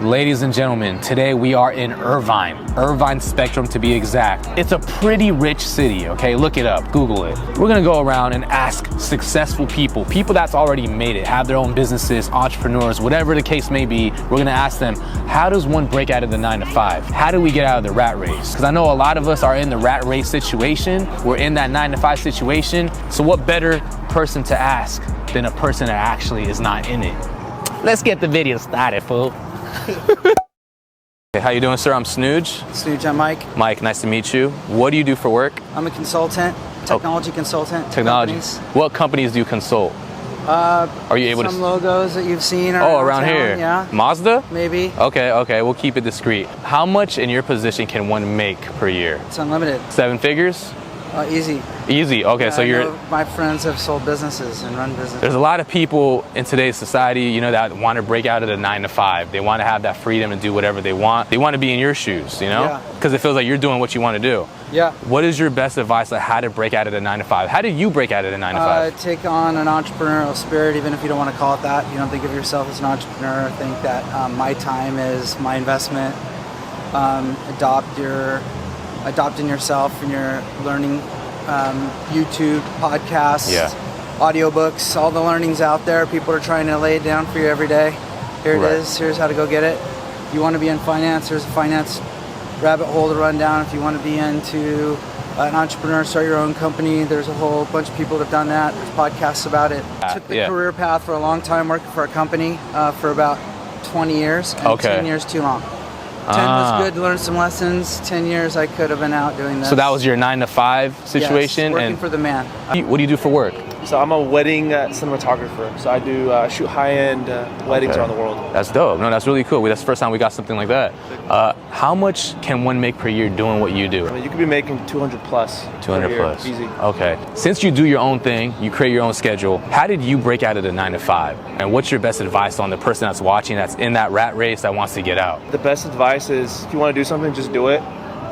Ladies and gentlemen, today we are in Irvine Spectrum to be exact. It's a pretty rich city, okay? Look it up, Google it. We're gonna go around and ask successful people that's already made it, have their own businesses, entrepreneurs, whatever the case may be. We're gonna ask them, how does one break out of the 9 to 5? How do we get out of the rat race? Because I know a lot of us are in the rat race situation. We're in that 9 to 5 situation. So what better person to ask than a person that actually is not in it? Let's get the video started, fool. Hey, how you doing, sir? I'm SnewJ. SnewJ, I'm Mike. Mike, nice to meet you. What do you do for work? I'm a consultant, technology consultant. Technology. Companies. What companies do you consult? Are you able to? Some logos that you've seen around town, here. Yeah. Mazda? Maybe. Okay, we'll keep it discreet. How much in your position can one make per year? It's unlimited. 7 figures? Easy. Easy, okay, Yeah, so you're... my friends have sold businesses and run businesses. There's a lot of people in today's society, you know, that want to break out of the 9 to 5. They want to have that freedom and do whatever they want. They want to be in your shoes, you know? Because it feels like you're doing what you want to do. Yeah. What is your best advice on how to break out of the 9 to 5? How did you break out of the 9 to 5? Take on an entrepreneurial spirit, even if you don't want to call it that. You don't think of yourself as an entrepreneur. I think that my time is my investment. Adopt in yourself and your learning. YouTube, podcasts, audiobooks, all the learnings out there. People are trying to lay it down for you every day. Here it is. Here's how to go get it. You want to be in finance, there's a finance rabbit hole to run down. If you want to be into an entrepreneur, start your own company, there's a whole bunch of people that have done that. There's podcasts about it. Took the career path for a long time, working for a company for about 20 years, and 10 years too long. 10 was good to learn some lessons. 10 years I could have been out doing this. So that was your 9 to 5 situation? Yes, working for the man. What do you do for work? So I'm a wedding cinematographer. So I do shoot high-end weddings around the world. That's dope. No, that's really cool. That's the first time we got something like that. How much can one make per year doing what you do? I mean, you could be making 200 plus. 200 plus. Easy. Okay. Since you do your own thing, you create your own schedule, how did you break out of the 9 to 5? And what's your best advice on the person that's watching, that's in that rat race, that wants to get out? The best advice is, if you want to do something, just do it.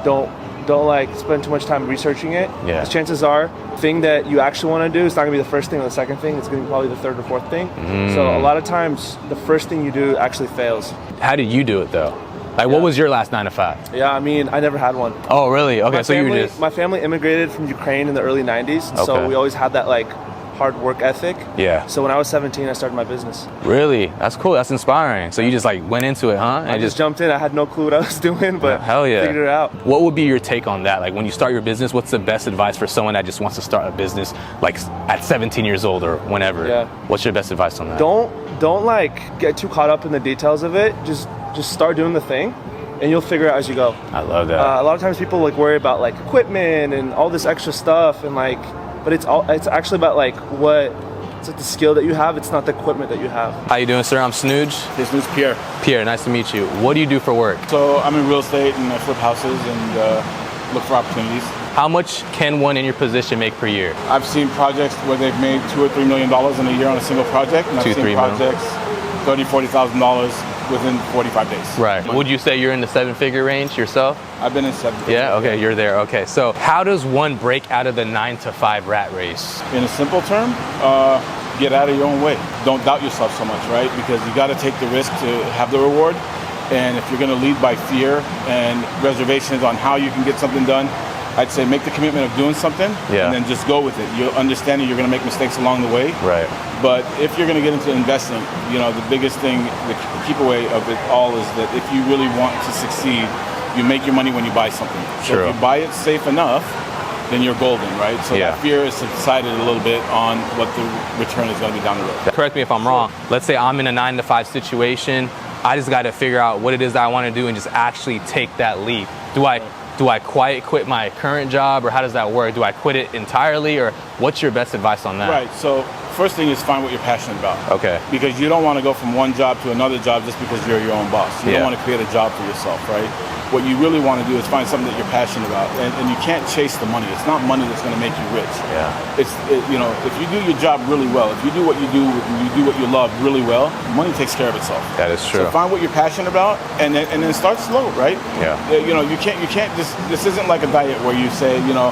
Don't like spend too much time researching it. Yeah. Because chances are, the thing that you actually want to do is not going to be the first thing or the second thing. It's going to be probably the third or fourth thing. So a lot of times, the first thing you do actually fails. How did you do it though? Like, what was your last 9 to 5? Yeah, I mean, I never had one. Oh, really? Okay, so you were just... My family immigrated from Ukraine in the early 90s, so we always had that, like, hard work ethic. Yeah. So when I was 17, I started my business. Really? That's cool. That's inspiring. So you just, like, went into it, huh? And I just jumped in. I had no clue what I was doing, but figured it out. What would be your take on that? Like, when you start your business, what's the best advice for someone that just wants to start a business, like, at 17 years old or whenever? Yeah. What's your best advice on that? Don't like, get too caught up in the details of it. Just start doing the thing, and you'll figure it out as you go. I love that. A lot of times people like worry about like equipment and all this extra stuff, and like, but it's actually about like it's like the skill that you have. It's not the equipment that you have. How you doing, sir? I'm SnewJ. This is Pierre. Pierre, nice to meet you. What do you do for work? So I'm in real estate and I flip houses and look for opportunities. How much can one in your position make per year? I've seen projects where they've made $2 or $3 million in a year on a single project, and I've seen projects $30,000-$40,000 within 45 days. Right. Would you say you're in the 7-figure range yourself? I've been in 7 figures. Yeah, okay, you're there. Okay, so how does one break out of the 9 to 5 rat race? In a simple term, get out of your own way. Don't doubt yourself so much, right? Because you got to take the risk to have the reward. And if you're going to lead by fear and reservations on how you can get something done, I'd say make the commitment of doing something and then just go with it. You'll understand that you're going to make mistakes along the way. Right. But if you're going to get into investing, you know, the biggest thing, the keep away of it all is that if you really want to succeed, you make your money when you buy something. So if you buy it safe enough, then you're golden, right? So that fear is subsided a little bit on what the return is going to be down the road. Correct me if I'm wrong. Let's say I'm in a 9 to 5 situation. I just got to figure out what it is that I want to do and just actually take that leap. Do I quit my current job, or how does that work? Do I quit it entirely, or what's your best advice on that? Right, so first thing is find what you're passionate about. Okay. Because you don't want to go from one job to another job just because you're your own boss. You don't want to create a job for yourself, right? What you really want to do is find something that you're passionate about, and you can't chase the money. It's not money that's going to make you rich. Yeah. You know, if you do your job really well, if you do what you do and you do what you love really well, money takes care of itself. That is true. So find what you're passionate about, and then start slow, right? Yeah. You know, you can't just. This isn't like a diet where you say, you know,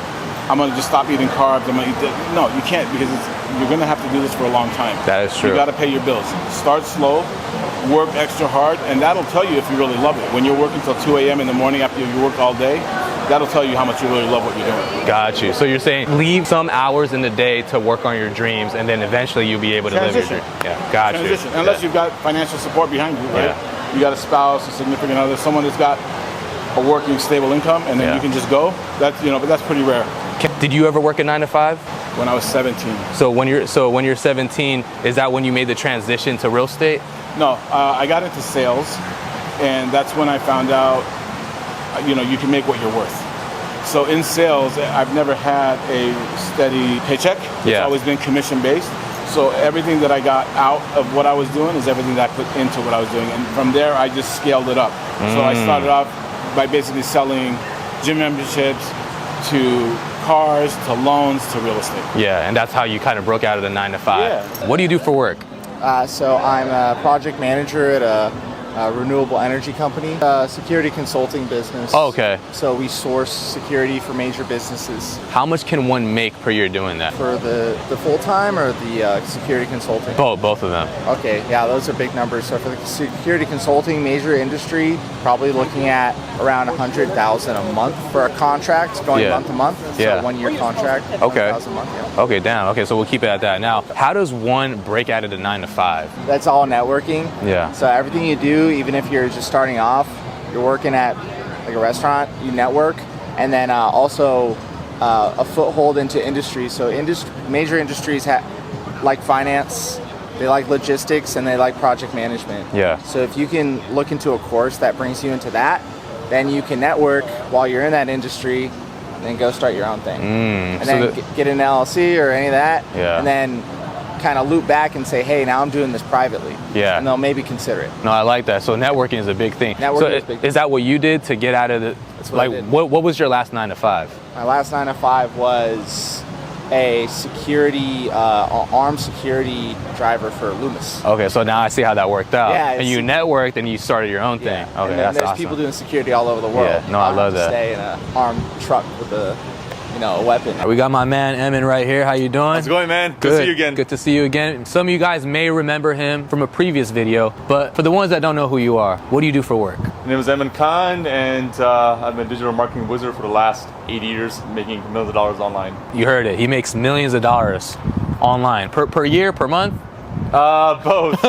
I'm gonna just stop eating carbs. I'm gonna eat this. No, you can't, because you're gonna have to do this for a long time. That is true. You gotta pay your bills. Start slow, work extra hard, and that'll tell you if you really love it. When you're working till 2 a.m. in the morning after you worked all day, that'll tell you how much you really love what you're doing. Got you. So you're saying leave some hours in the day to work on your dreams, and then eventually you'll be able to live your dream. Yeah, got Transition. you. Unless you've got financial support behind you, right? Yeah. You got a spouse, a significant other, someone that's got a working, stable income, and then you can just go. That's, but that's pretty rare. Did you ever work a 9 to 5? When I was 17. So when you're 17, is that when you made the transition to real estate? No, I got into sales, and that's when I found out, you can make what you're worth. So in sales, I've never had a steady paycheck. It's always been commission-based. So everything that I got out of what I was doing is everything that I put into what I was doing. And from there, I just scaled it up. So I started off by basically selling gym memberships to cars, to loans, to real estate. Yeah, and that's how you kind of broke out of the 9 to 5. Yeah. What do you do for work? So I'm a project manager at a renewable energy company, security consulting business. Oh, okay. So we source security for major businesses. How much can one make per year doing that? For the full-time or the security consulting? Both of them. Okay, yeah, those are big numbers. So for the security consulting, major industry, probably looking at around $100,000 a month for a contract, going month to month. So 1 year contract, okay. $100,000 a month, Okay, damn. Okay, so we'll keep it at that. Now, how does one break out of the 9 to 5? That's all networking. Yeah. So everything you do, even if you're just starting off, you're working at like a restaurant, you network, and then also a foothold into industry. So major industries like finance, they like logistics, and they like project management. Yeah. So if you can look into a course that brings you into that, then you can network while you're in that industry, and then go start your own thing. And then get an LLC or any of that, and then kind of loop back and say, hey, now I'm doing this privately. Yeah. And they'll maybe consider it. No, I like that. So networking is a big thing. Networking is a big thing. Is that what you did to get out of the, That's what I did. What was your last 9 to 5? My last 9 to 5 was a security, armed security driver for Loomis. Okay, so now I see how that worked out. Yeah, and you networked and you started your own thing. Okay, and that's there's awesome. people doing security all over the world. Yeah, no, I love that. Stay in an armed truck with a weapon. We got my man Emin right here. How you doing? How's it going, man? Good to see you again. Good to see you again. Some of you guys may remember him from a previous video, but for the ones that don't know who you are, what do you do for work? My name is Emin Khan, and I've been a digital marketing wizard for the last 8 years, making millions of dollars online. You heard it. He makes millions of dollars online. Per year, per month? Both.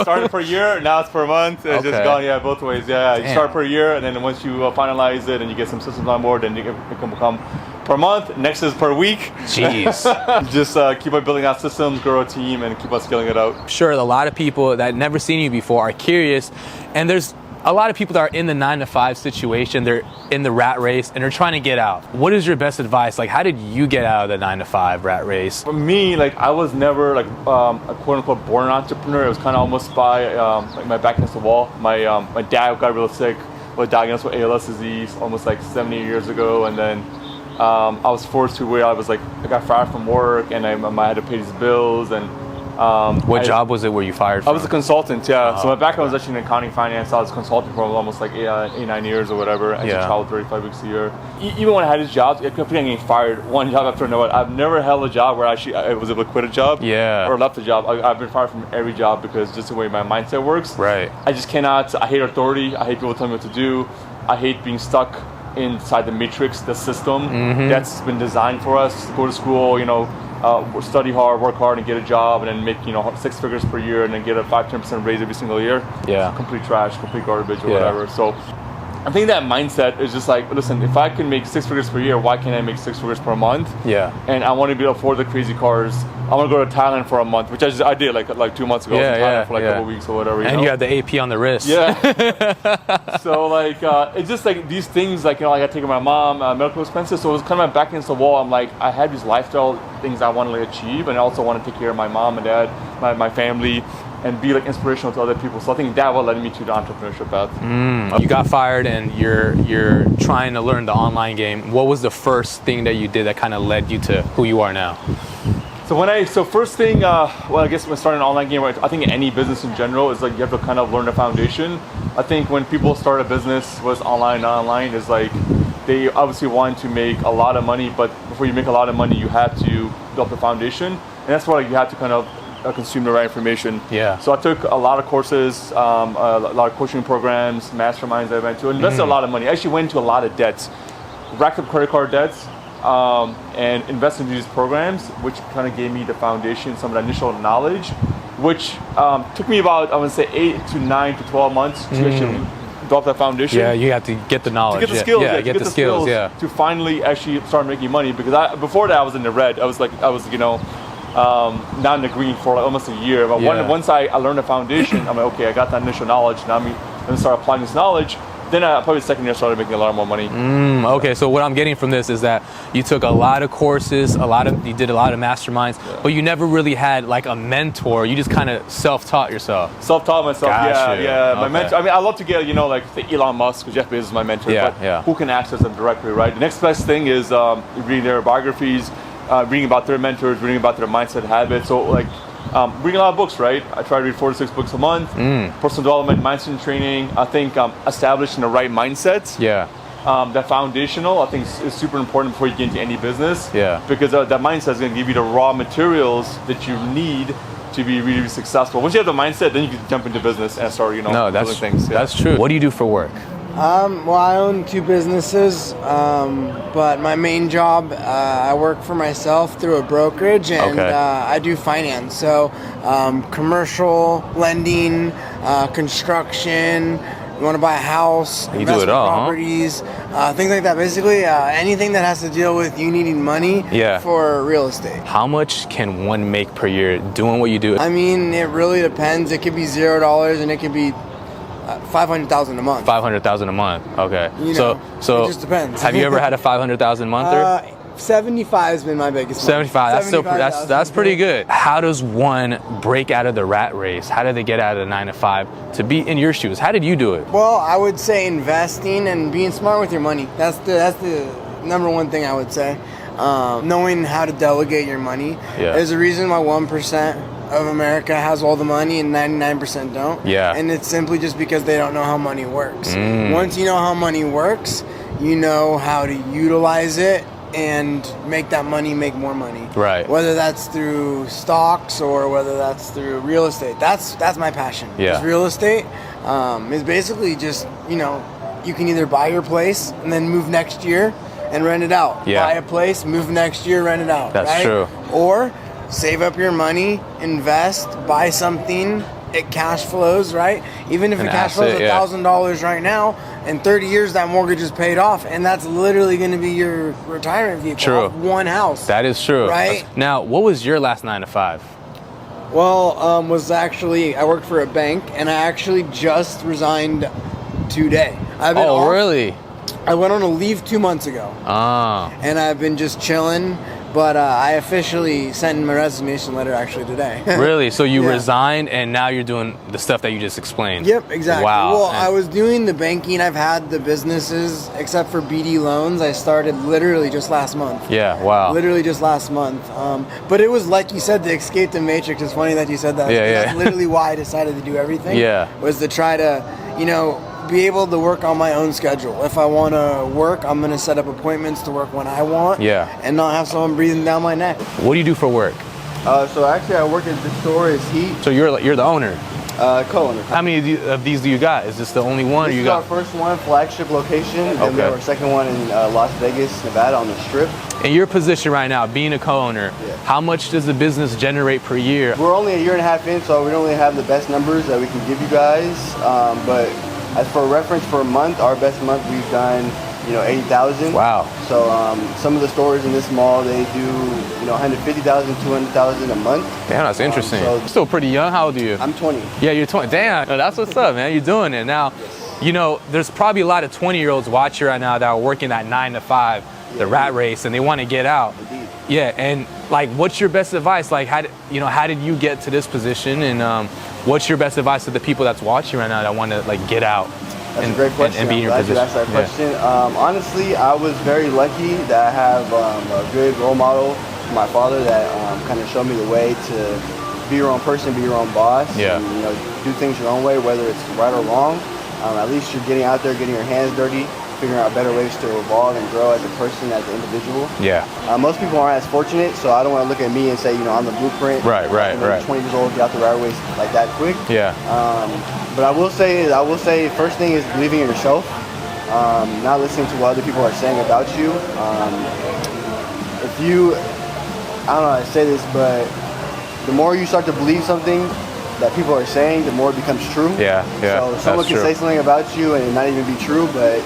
Started per year, now it's per month. It's just gone, both ways. Yeah, you start per year, and then once you finalize it and you get some systems on board, then it can become per month. Next is per week. Jeez. Just keep on building out systems, grow a team, and keep on scaling it out. Sure, a lot of people that never seen you before are curious, and there's a lot of people that are in the 9 to 5 situation. They're in the rat race and they're trying to get out. What is your best advice? Like, how did you get out of the 9 to 5 rat race? For me, I was never a quote unquote born entrepreneur. It was kind of almost by my back against the wall. My dad got real sick, was diagnosed with ALS disease almost 7 years ago, and then I was forced to where I got fired from work, and I had to pay these bills. And what job was it where you fired from? I was a consultant, yeah. So my background was actually in accounting, finance. I was consulting for almost 8-9 years or whatever. I traveled 35 weeks a year. Even when I had these jobs, I kept getting fired one job after another. I've never held a job where I was able to quit a job or left a job. I've been fired from every job because just the way my mindset works. Right. I just cannot. I hate authority. I hate people telling me what to do. I hate being stuck inside the matrix, the system that's been designed for us. Go to school, study hard, work hard, and get a job, and then make 6 figures per year, and then get a 5-10% raise every single year. Yeah. Complete trash, complete garbage, or whatever. So I think that mindset is just listen, if I can make 6 figures per year, why can't I make 6 figures per month? Yeah. And I want to be able to afford the crazy cars. I want to go to Thailand for a month, which I did like 2 months ago. For a couple weeks or whatever. And you have the AP on the wrist. Yeah. So it's just these things I got to take my mom medical expenses. So it was kind of my back against the wall. I'm I had these lifestyle things I want to achieve, and I also want to take care of my mom and dad, my family, and be inspirational to other people. So I think that what led me to the entrepreneurship path. You got fired and you're trying to learn the online game. What was the first thing that you did that kind of led you to who you are now? So first thing, I guess when starting an online game, I think any business in general is you have to kind of learn the foundation. I think when people start a business, was online, not online, is they obviously want to make a lot of money, but before you make a lot of money, you have to build the foundation, and that's why you have to kind of consume the right information. Yeah. So I took a lot of courses, a lot of coaching programs, masterminds I went to, invested a lot of money. I actually went into a lot of debts, racked up credit card debts, and invested in these programs, which kind of gave me the foundation, some of the initial knowledge, which took me about, I would say, 8 to 9 to 12 months to actually develop that foundation. Yeah, you have to get the knowledge. To get the skills, to get the skills, to finally actually start making money. Because before that, I was in the red. I was not in the green for like almost a year. But once I learned the foundation, I'm like, okay, I got that initial knowledge. Now I'm going to start applying this knowledge. Then probably the second year I started making a lot more money. Okay, so what I'm getting from this is that you took a lot of courses, you did a lot of masterminds, but you never really had like a mentor. You just kind of self-taught yourself. Self-taught myself, Gotcha. yeah. My Okay. mentor, I mean, I love to get, like the Elon Musk, because Jeff Bezos is my mentor, but who can access them directly, right? The next best thing is reading their biographies, reading about their mentors, reading about their mindset habits. So like, reading a lot of books, right? I try to read 4 to 6 books a month. Personal development, mindset training. I think establishing the right mindset. Yeah. That foundational, I think, is super important before you get into any business. Yeah. Because that mindset is going to give you the raw materials that you need to be really, really successful. Once you have the mindset, then you can jump into business and start, building things. Yeah. That's true. What do you do for work? Well, I own 2 businesses, but my main job, I work for myself through a brokerage, and I do finance. So, commercial lending, construction. You want to buy a house, you do it all, properties, things like that. Basically, anything that has to deal with you needing money for real estate. How much can one make per year doing what you do? I mean, it really depends. It could be $0, and it could be $500,000 a month. 500,000 a month. Okay. So it just depends. Have you ever had a 500,000 monther? 75 has been my biggest. 75. That's still that's pretty good. How does one break out of the rat race? How do they get out of the 9 to 5 to be in your shoes? How did you do it? Well, I would say investing and being smart with your money. That's the number one thing I would say. Knowing how to delegate your money. Yeah. There's a reason why 1% of America has all the money and 99% don't. Yeah. And it's simply just because they don't know how money works. Once you know how money works, you know how to utilize it and make that money make more money. Right. Whether that's through stocks or whether that's through real estate. That's my passion. Yeah. 'Cause real estate is basically just, you can either buy your place and then move next year and rent it out. Yeah. Buy a place, move next year, rent it out. That's right? true. Or save up your money, invest, buy something, it cash flows, right? Even if it cash flows $1,000 right now, in 30 years that mortgage is paid off, and that's literally going to be your retirement vehicle. True. Off one house. That is true. Right? Now, what was your last 9 to 5? Well, I worked for a bank, and I actually just resigned today. Really? I went on a leave 2 months ago. And I've been just chilling. But I officially sent in my resignation letter actually today. Really? So you resigned and now you're doing the stuff that you just explained? Yep, exactly. Wow. Well, I was doing the banking. I've had the businesses, except for BD loans. I started literally just last month. Yeah, wow. Literally just last month. But it was like you said, to escape the matrix. It's funny that you said that. Yeah. That's literally why I decided to do everything. Yeah. Was to try to, be able to work on my own schedule. If I want to work, I'm going to set up appointments to work when I want. Yeah. And not have someone breathing down my neck. What do you do for work? So actually, I work at the store as Heat, So you're the owner. co-owner. How many of these do you got? Is this the only one? This Or you is our got? first one, flagship location, and we have our second one in Las Vegas, Nevada, on the Strip. In your position right now, being a co-owner, how much does the business generate per year? We're only a year and a half in, so we don't really have the best numbers that we can give you guys. But as for reference, for a month, our best month we've done, 80,000. Wow. So some of the stores in this mall, they do, 150,000, 200,000 a month. Damn, that's interesting. so- You're still pretty young. How old are you? I'm 20. Yeah, you're 20. Damn, no, that's what's up, man. You're doing it now. There's probably a lot of 20-year-olds watching right now that are working that 9 to 5, the rat race, and they want to get out. Indeed. Yeah, and like, what's your best advice? Like, how did you get to this position? And what's your best advice to the people that's watching right now that want to get out? That's a great question. And be in your I'm glad you position. asked that question. Honestly, I was very lucky that I have a good role model, my father, that kind of showed me the way to be your own person, be your own boss, Yeah. and do things your own way, whether it's right or wrong. At least you're getting out there, getting your hands dirty, figuring out better ways to evolve and grow as a person, as an individual. Yeah. Most people aren't as fortunate, so I don't want to look at me and say, you know, I'm the blueprint. Right. 20 years old, get out the right way like that quick. Yeah. But I will say, first thing is believing in yourself. Not listening to what other people are saying about you. If you, I don't know how to say this, but the more you start to believe something that people are saying, the more it becomes true. Yeah. So someone can say something about you and it not even be true, but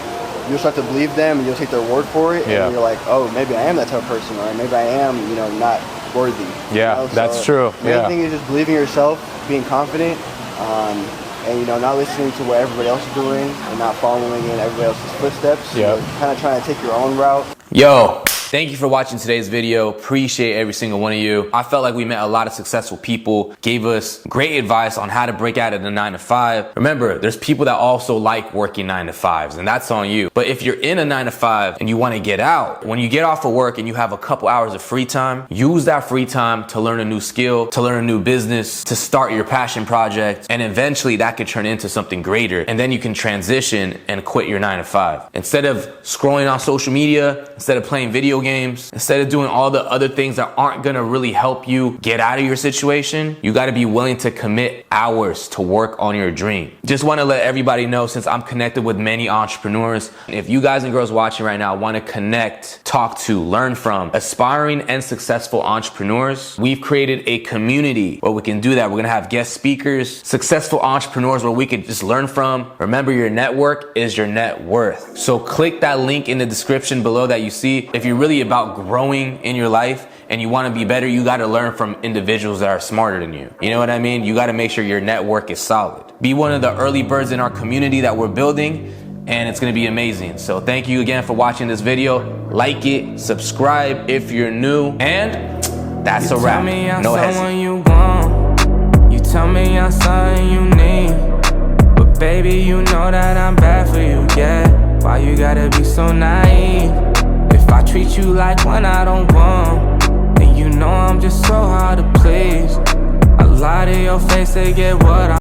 you'll start to believe them and you'll take their word for it. And you're like, oh, maybe I am that type of person, or maybe I am, you know, not worthy. Yeah, you know? that's true. The main thing is just believing in yourself, being confident, and you know, not listening to what everybody else is doing and not following in everybody else's footsteps. Yeah. You know, kind of trying to take your own route. Yo, thank you for watching today's video. Appreciate every single one of you. I felt like we met a lot of successful people, gave us great advice on how to break out of the 9-to-5. Remember, there's people that also like working 9-to-5s, and that's on you. But if you're in a 9-to-5 and you want to get out, when you get off of work and you have a couple hours of free time, use that free time to learn a new skill, to learn a new business, to start your passion project, and eventually that could turn into something greater. And then you can transition and quit your 9-to-5. Instead of scrolling on social media, instead of playing video games, instead of doing all the other things that aren't gonna really help you get out of your situation, you gotta be willing to commit hours to work on your dream. Just wanna let everybody know, since I'm connected with many entrepreneurs, if you guys and girls watching right now wanna connect, talk to, learn from aspiring and successful entrepreneurs, we've created a community where we can do that. We're gonna have guest speakers, successful entrepreneurs where we can just learn from. Remember, your network is your net worth. So click that link in the description below that you see. If you're really about growing in your life and you want to be better, you got to learn from individuals that are smarter than you. You know what I mean? You got to make sure your network is solid. Be one of the early birds in our community that we're building, and it's going to be amazing. So thank you again for watching this video. Like it, subscribe if you're new, and that's a wrap. No hesitation. You tell me I'm something you need, but baby, you know that I'm bad for you, yeah. Why you gotta be so naive? If I treat you like one I don't want, then you know I'm just so hard to please. I lie to your face to get what I